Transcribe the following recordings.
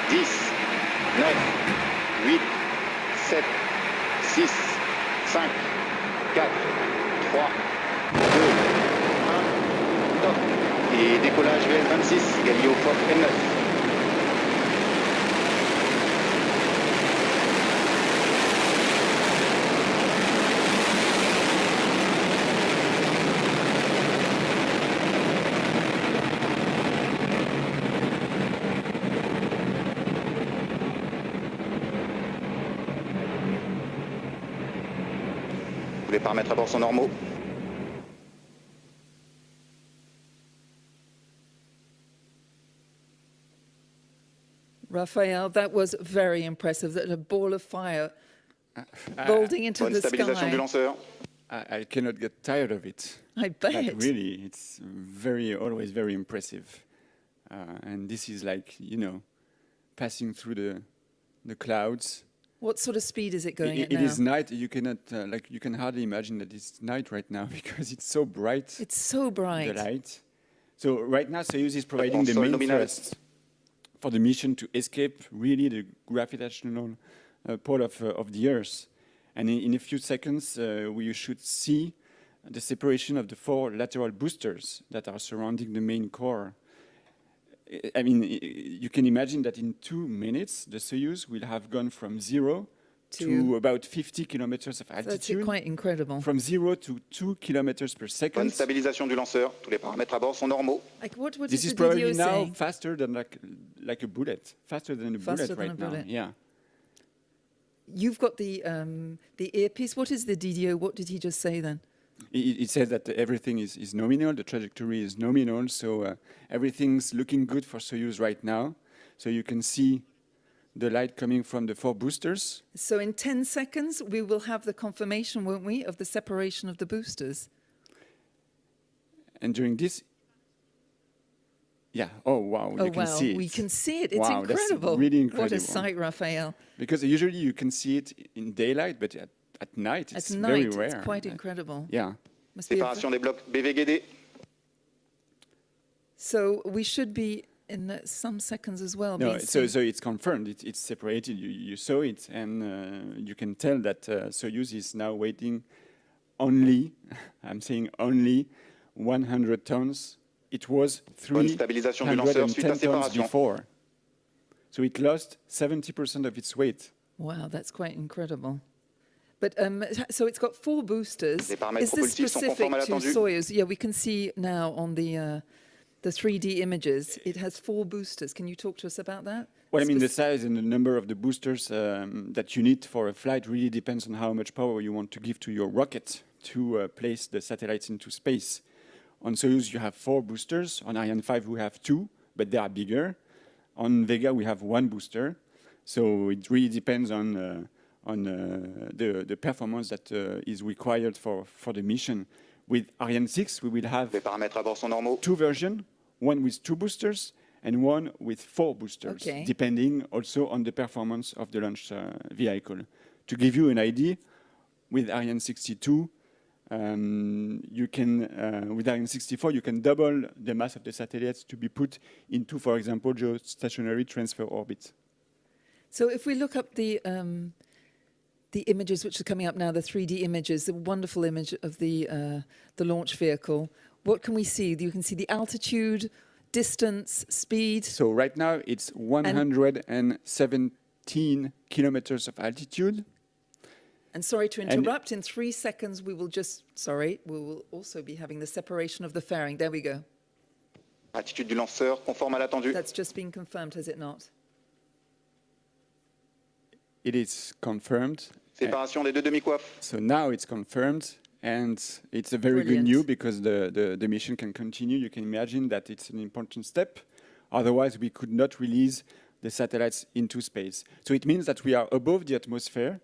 10, 9, 8, 7, 6, 5, 4, 3, 2, 1, top. Et décollage VS26, Galileo FOC-M9. Les paramètres à bord sont normaux. Raphael, that was very impressive. That a ball of fire bolting into Bonne the stabilisation du sky. lanceur. I cannot get tired of it. I bet. Like really, it's always very impressive. And this is like, you know, passing through the clouds. What sort of speed is it going at now? It is night. You cannot, you can hardly imagine that it's night right now because it's so bright. It's so bright. The light. So right now, Soyuz is providing the main thrust for the mission to escape really the gravitational pull of the Earth. And in a few seconds, we should see the separation of the 4 lateral boosters that are surrounding the main core. I mean, you can imagine that in 2 minutes, the Soyuz will have gone from 0 to about 50 kilometers of altitude. That's quite incredible. From 0 to 2 kilometers per second. Bonne stabilisation du lanceur. Tous les paramètres à bord sont normaux. Like what This is probably now faster than like a bullet. Faster than a bullet right now. Yeah. You've got the earpiece. What is the DDO? What did he just say then? It says that everything is nominal, the trajectory is nominal, so everything's looking good for Soyuz right now. So you can see the light coming from the 4 boosters. So in 10 seconds, we will have the confirmation, won't we, of the separation of the boosters? And during this, yeah, oh wow, you can see it. We can see it, it's wow, incredible. That's really incredible. What a sight, Raphael. Because usually you can see it in daylight, but at night, it's very rare. It's quite incredible. Yeah. Séparation des blocs BVGD. So we should be in some seconds as well. No, so it's confirmed. It's separated. You saw it, and you can tell that Soyuz is now waiting only, I'm saying only, 100 tons. It was 310 tons before. So it lost 70% of its weight. Wow, that's quite incredible. But so it's got 4 boosters. Is this specific to Soyuz? Yeah, we can see now on the 3D images, it has 4 boosters. Can you talk to us about that? Well, I mean, the size and the number of the boosters that you need for a flight really depends on how much power you want to give to your rocket to place the satellites into space. On Soyuz, you have 4 boosters. On Ariane 5, we have 2, but they are bigger. On Vega, we have 1 booster. So it really depends on the performance that is required for the mission. With Ariane 6, we will have 2 versions, one with 2 boosters and one with 4 boosters, depending also on the performance of the launch vehicle. To give you an idea, with Ariane 62, you can, with Ariane 64, you can double the mass of the satellites to be put into, for example, geostationary transfer orbit. So if we look up the images which are coming up now, the 3D images, the wonderful image of the launch vehicle, what can we see? You can see the altitude, distance, speed. So right now it's 117 kilometers of altitude. And sorry to interrupt, in 3 seconds we will also be having the separation of the fairing. There we go. Attitude du lanceur, conforme à l'attendu. That's just been confirmed, has it not? It is confirmed. Séparation des 2 demi-coiffes. So now it's confirmed, and it's a very good news because the mission can continue. You can imagine that it's an important step. Otherwise, we could not release the satellites into space. So it means that we are above the atmosphere.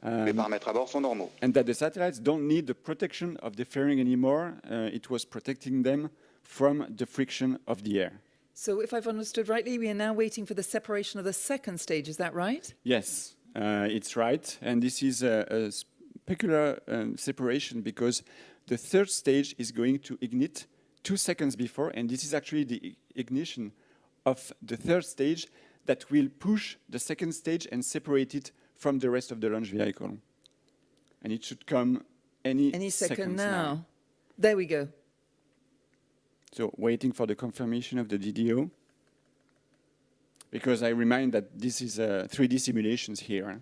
Les paramètres à bord sont normaux. And that the satellites don't need the protection of the fairing anymore. It was protecting them from the friction of the air. So if I've understood rightly, we are now waiting for the separation of the second stage. Is that right? Yes, it's right. And this is a peculiar separation because the third stage is going to ignite 2 seconds before. And this is actually the ignition of the third stage that will push the second stage and separate it from the rest of the launch vehicle. And it should come any second now. now. There we go. So waiting for the confirmation of the DDO. Because I remind that this is 3D simulations here.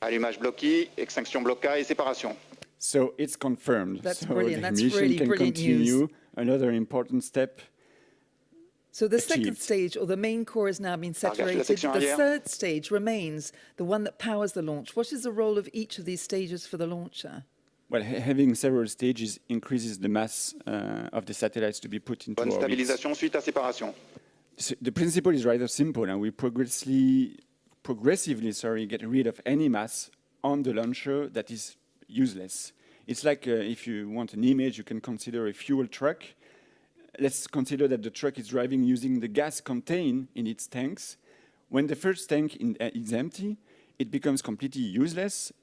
Allumage bloc I, extinction bloc K et séparation. So it's confirmed. That's so brilliant. The That's mission really can brilliant continue. news. Another important step. So the second achieved. stage, or the main core, has now been separated. section The arrière. third stage remains, the one that powers the launch. What is the role of each of these stages for the launcher? Well, having several stages increases the mass of the satellites to be put into Bonne orbit. stabilisation suite à séparation. So the principle is rather simple, and we progressively get rid of any mass on the launcher that is useless. It's like if you want an image, you can consider a fuel truck. Let's consider that the truck is driving using the gas contained in its tanks. When the first tank is empty, it becomes completely useless,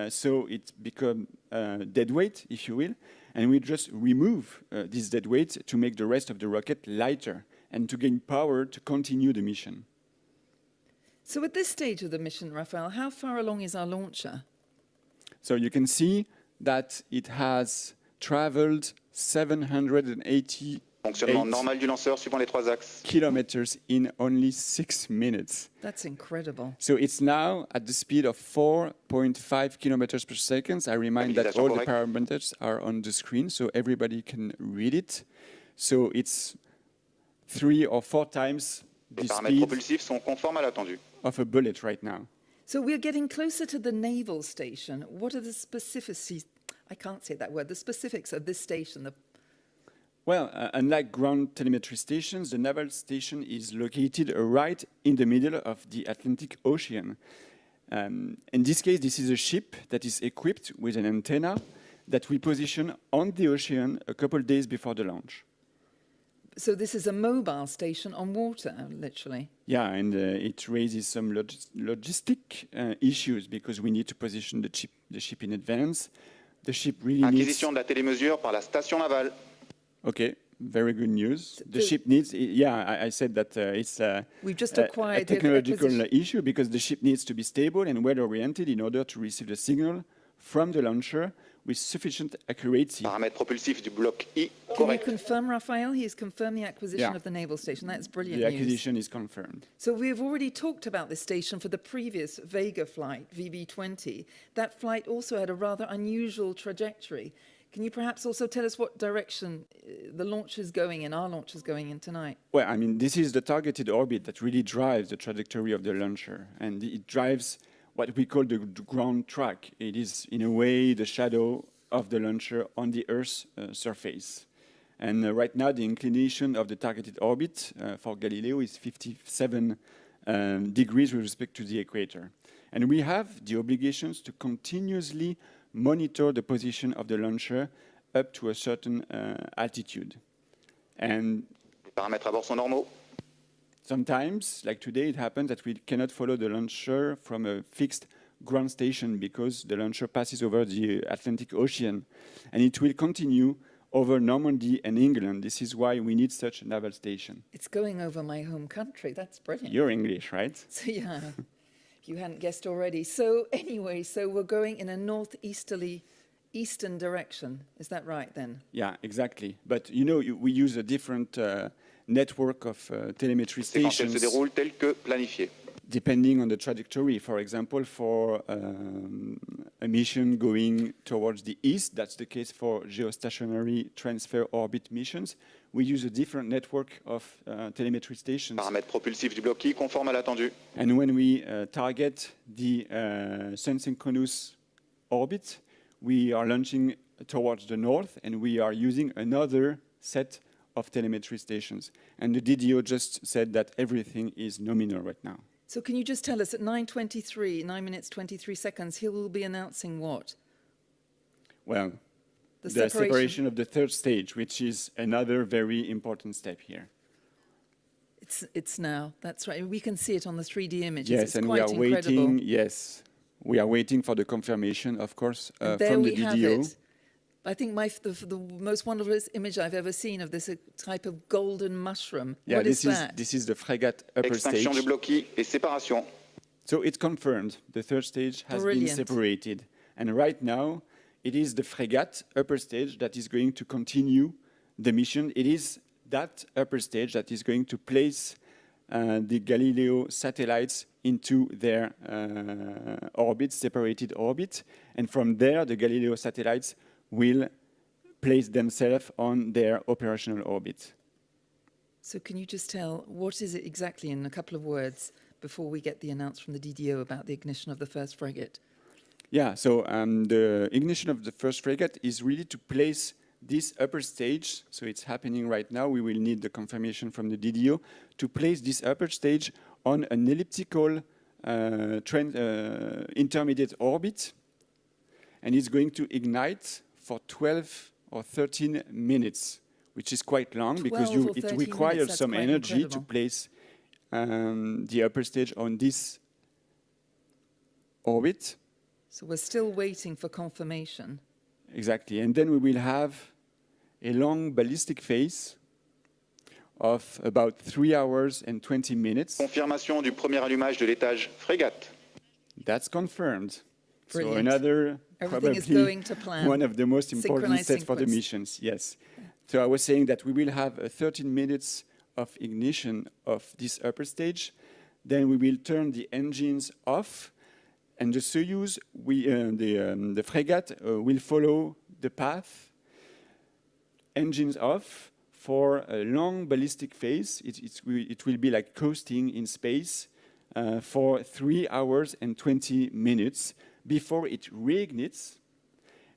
so it becomes dead weight, if you will, and we just remove this dead weight to make the rest of the rocket lighter and to gain power to continue the mission. So at this stage of the mission, Raphael, how far along is our launcher? So you can see that it has traveled 780 Fonctionnement normal du lanceur suivant les 3 axes. kilometers in only 6 minutes. That's incredible. So it's now at the speed of 4.5 kilometers per second. I remind that all the parameters are on the screen, so everybody can read it. So it's 3 or 4 times the Les paramètres speed propulsifs sont conformes à l'attendu. of a bullet right now. So we're getting closer to the naval station. What are the specificities? I can't say that word. The specifics of this station. Well, unlike ground telemetry stations, the naval station is located right in the middle of the Atlantic Ocean. In this case, this is a ship that is equipped with an antenna that we position on the ocean a couple of days before the launch. So this is a mobile station on water, literally. Yeah, and it raises some logistic issues because we need to position the ship in advance. The ship really needs... Acquisition de la télémesure par la station navale. Okay, very good news. The ship needs, I said that it's We've just a acquired technological issue because the ship needs to be stable and well-oriented in order to receive the signal from the launcher with sufficient accuracy. Paramètres propulsifs du bloc I, Can you correct. confirm, Raphael? He's confirmed the acquisition of the naval station. That's brilliant The news. acquisition is confirmed. So we've already talked about this station for the previous Vega flight, VB20. That flight also had a rather unusual trajectory. Can you perhaps also tell us what direction the launch is going in, our launch is going in tonight? Well, I mean, this is the targeted orbit that really drives the trajectory of the launcher, and it drives what we call the ground track. It is, in a way, the shadow of the launcher on the Earth's surface. And right now, the inclination of the targeted orbit for Galileo is 57 degrees with respect to the equator. And we have the obligations to continuously monitor the position of the launcher up to a certain altitude. And Les paramètres à bord sont normaux. sometimes, like today, it happens that we cannot follow the launcher from a fixed ground station because the launcher passes over the Atlantic Ocean, and it will continue over Normandy and England. This is why we need such a naval station. It's going over my home country. That's brilliant. You're English, right? So yeah, if you hadn't guessed already. So anyway, so we're going in a northeasterly eastern direction. Is that right then? Yeah, exactly. But you know, we use a different network of telemetry Séquentiel se stations déroule tel que planifié. depending on the trajectory. For example, for a mission going towards the east, that's the case for geostationary transfer orbit missions, we use a different network of telemetry stations. Paramètres propulsifs du bloc I conformes à l'attendu. And when we target the sun-synchronous orbit, we are launching towards the north, and we are using another set of telemetry stations. And the DDO just said that everything is nominal right now. So can you just tell us at 9:23, 9 minutes 23 seconds, he will be announcing what? Well, The the separation of the third stage, which is another very important step here. It's now. That's right. We can see it on the 3D images. Yes, it's and we quite are incredible. waiting. Yes, we are waiting for the confirmation, of course, And there from the we have DDO. it. I think the most wonderful image I've ever seen of this type of golden mushroom. Yeah, what is that? This is the frégate upper Extinction stage. du bloc I et séparation. So it's confirmed. The third stage has been separated. And right now, it is the frégate upper stage that is going to continue the mission. It is that upper stage that is going to place the Galileo satellites into their orbit, separated orbit. And from there, the Galileo satellites will place themselves on their operational orbit. So can you just tell, what is it exactly in a couple of words before we get the announcement from the DDO about the ignition of the first frigate? Yeah, so the ignition of the first frigate is really to place this upper stage, so it's happening right now, we will need the confirmation from the DDO, to place this upper stage on an elliptical intermediate orbit, and it's going to ignite for 12 or 13 minutes, which is quite long because it requires some energy to place the upper stage on this orbit. So we're still waiting for confirmation. Exactly, and then we will have a long ballistic phase of about 3 hours and 20 minutes. Confirmation du premier allumage de l'étage frégate. That's confirmed. Brilliant. So another, everything is probably going to plan. one of the most important steps for the missions, yes. So I was saying that we will have 13 minutes of ignition of this upper stage. Then we will turn the engines off, and the Soyuz, the frégate, will follow the path. Engines off for a long ballistic phase. It will be like coasting in space for 3 hours and 20 minutes before it reignites.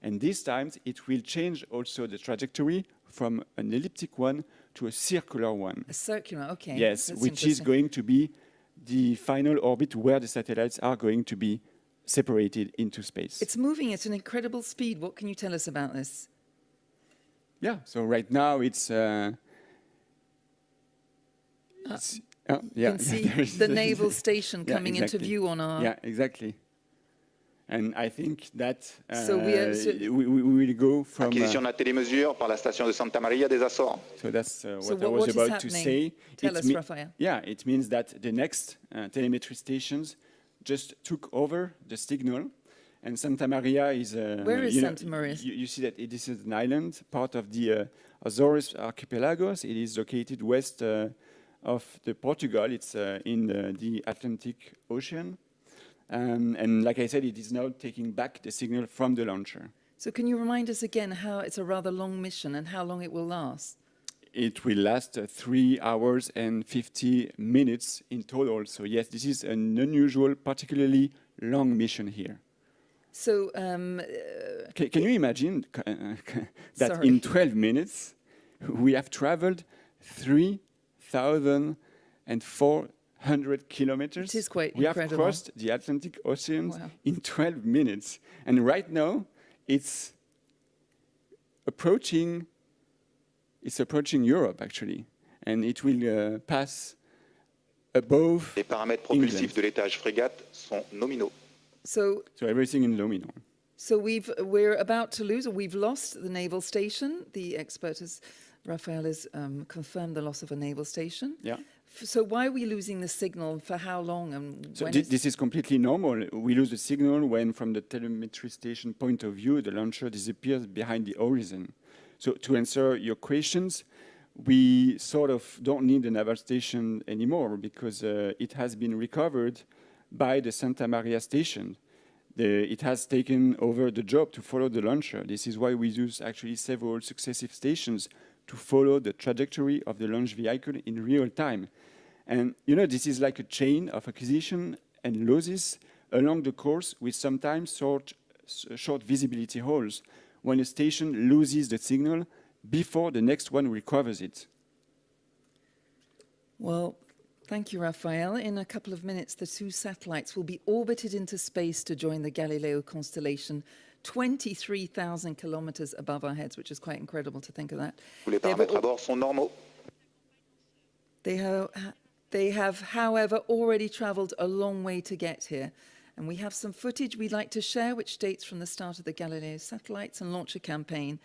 And this time it will change also the trajectory from an elliptic one to a circular one. A circular, okay. Yes, which is going to be the final orbit where the satellites are going to be separated into space. It's moving at an incredible speed. What can you tell us about this? Yeah, so right now it's you can see the naval station coming into view on our... Yeah, exactly. And I think that so we will go from... Acquisition de la télémesure par la station de Santa Maria des Açores. So that's what I was about to say. Tell us, Raphael. Yeah, it means that the next telemetry stations just took over the signal. And Santa Maria is... Where is Santa Maria? You see that this is an island, part of the Azores archipelagos. It is located west of Portugal. It's in the Atlantic Ocean. And like I said, it is now taking back the signal from the launcher. So can you remind us again how it's a rather long mission and how long it will last? It will last 3 hours and 50 minutes in total. So yes, this is an unusual, particularly long mission here. So, can you imagine that in 12 minutes we have traveled 3,400 kilometers? It is quite incredible. We have crossed the Atlantic Ocean in 12 minutes. And right now it's approaching Europe, actually. And it will pass above Les paramètres propulsifs de l'étage frégate sont nominaux. So everything in nominal. So we're about to lose, or we've lost the naval station. The expert, Raphael, has confirmed the loss of a naval station. Yeah. So why are we losing the signal? For how long? And so this is completely normal. We lose the signal when, from the telemetry station point of view, the launcher disappears behind the horizon. So to answer your questions, we sort of don't need the naval station anymore because it has been recovered by the Santa Maria station. It has taken over the job to follow the launcher. This is why we use actually several successive stations to follow the trajectory of the launch vehicle in real time. And you know, this is like a chain of acquisition and losses along the course with sometimes short visibility holes when a station loses the signal before the next one recovers it. Well, thank you, Raphael. In a couple of minutes, the two satellites will be orbited into space to join the Galileo constellation, 23,000 kilometers above our heads, which is quite incredible to think of that. Les paramètres à bord sont normaux. They have, however, already traveled a long way to get here. And we have some footage we'd like to share, which dates from the start of the Galileo satellites and launcher campaign.